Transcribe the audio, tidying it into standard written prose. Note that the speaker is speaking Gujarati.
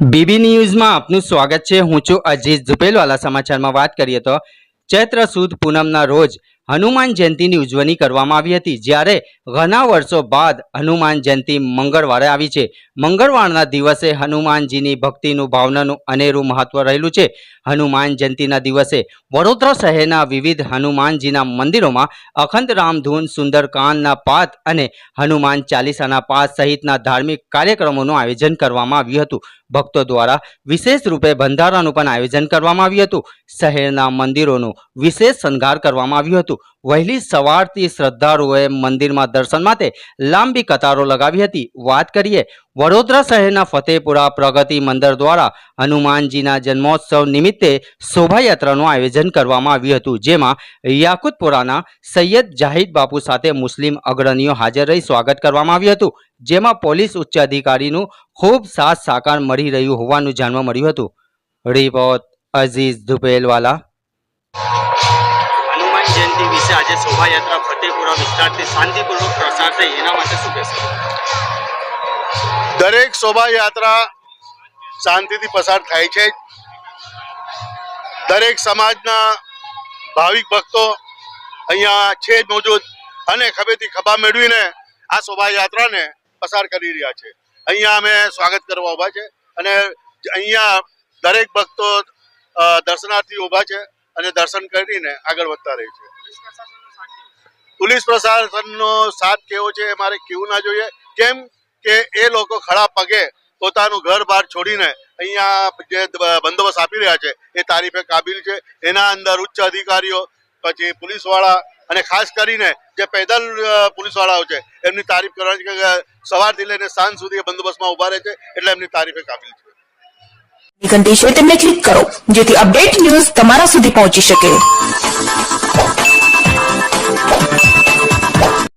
બીબી ન્યૂઝમાં આપનું સ્વાગત છે। હું છું અજીઝ ઝુપેલવાલા। સમાચારમાં વાત કરીએ તો ચૈત્ર સુદ પૂનમના રોજ હનુમાન જયંતીની ઉજવણી કરવામાં આવી હતી, જ્યારે ઘણા વર્ષો બાદ હનુમાન જયંતી મંગળવારે આવી છે। મંગળવારના દિવસે હનુમાનજીની ભક્તિનું ભાવનાનું અનેરું મહત્વ રહેલું છે। હનુમાન જયંતીના દિવસે વડોદરા શહેરના વિવિધ હનુમાનજીના મંદિરોમાં અખંડ રામધૂન, સુંદરકાંડના પાઠ અને હનુમાન ચાલીસાના પાઠ સહિતના ધાર્મિક કાર્યક્રમોનું આયોજન કરવામાં આવ્યું હતું। ભક્તો દ્વારા વિશેષ રૂપે ભંડારાનું પણ આયોજન કરવામાં આવ્યું હતું। શહેરના મંદિરોનું વિશેષ શણગાર કરવામાં આવ્યું હતું। વહેલી સવારથી શ્રદ્ધાળુઓએ મંદિરમાં દર્શન માટે લાંબી કતારો લગાવી હતી। વાત કરીએ વડોદરા શહેરના ફતેપુરા પ્રગતિ મંદિર દ્વારા હનુમાનજીના જન્મોત્સવ નિમિત્તે શોભાયાત્રાનું આયોજન કરવામાં આવ્યું હતું, જેમાં યાકુતપુરાના સૈયદ જાહિદ બાપુ સાથે મુસ્લિમ અગ્રણીઓ હાજર રહી સ્વાગત કરવામાં આવ્યું હતું, જેમાં પોલીસ ઉચ્ચ અધિકારીનું ખૂબ સાથ સહકાર મળી રહ્યું હોવાનું જાણવા મળ્યું હતું। રિપોર્ટ અઝીઝ ઝુપેલવાલા। હનુમાન જયંતિ વિશે આજે શોભાયાત્રા ફતેપુરા વિસ્તારથી શાંતિપૂર્વક પ્રસાર થઈ, એના માટે શું કહેશો? દરેક શોભાયાત્રા શાંતિથી પસાર થાય છે। દરેક સમાજના ભાવિક ભક્તો અહીંયા છે મોજૂદ અને ખભેથી ખભા મેળવીને આ શોભાયાત્રાને પસાર કરી રહ્યા છે। અહીંયા અમે સ્વાગત કરવા ઊભા છે અને અહીંયા દરેક ભક્તો દર્શનાર્થી ઊભા છે અને દર્શન કરીને આગળ વધતા રહે છે। પોલીસ પ્રશાસનનો સાથ કેવો છે એ મારે કહેવું ના જોઈએ, કેમ કે એ લોકો ખડા પગે પોતાનું ઘર બહાર છોડીને અહીંયા જે બંદોબસ્ત આપી રહ્યા છે એ તારીફે કાબિલ છે। એના અંદર ઉચ્ચ અધિકારીઓ, પછી પોલીસવાળા અને ખાસ કરીને જે પેદલ પોલીસવાળાઓ છે એમની તારીફ કરવાની છે કે સવારથી લઈને સાંજ સુધી બંદોબસ્તમાં ઊભા રહે છે, એટલે એમની તારીફે કાબિલ છે। ઘંટી છે તેમને ક્લિક કરો જેથી અપડેટ ન્યૂઝ તમારા સુધી પહોંચી શકે।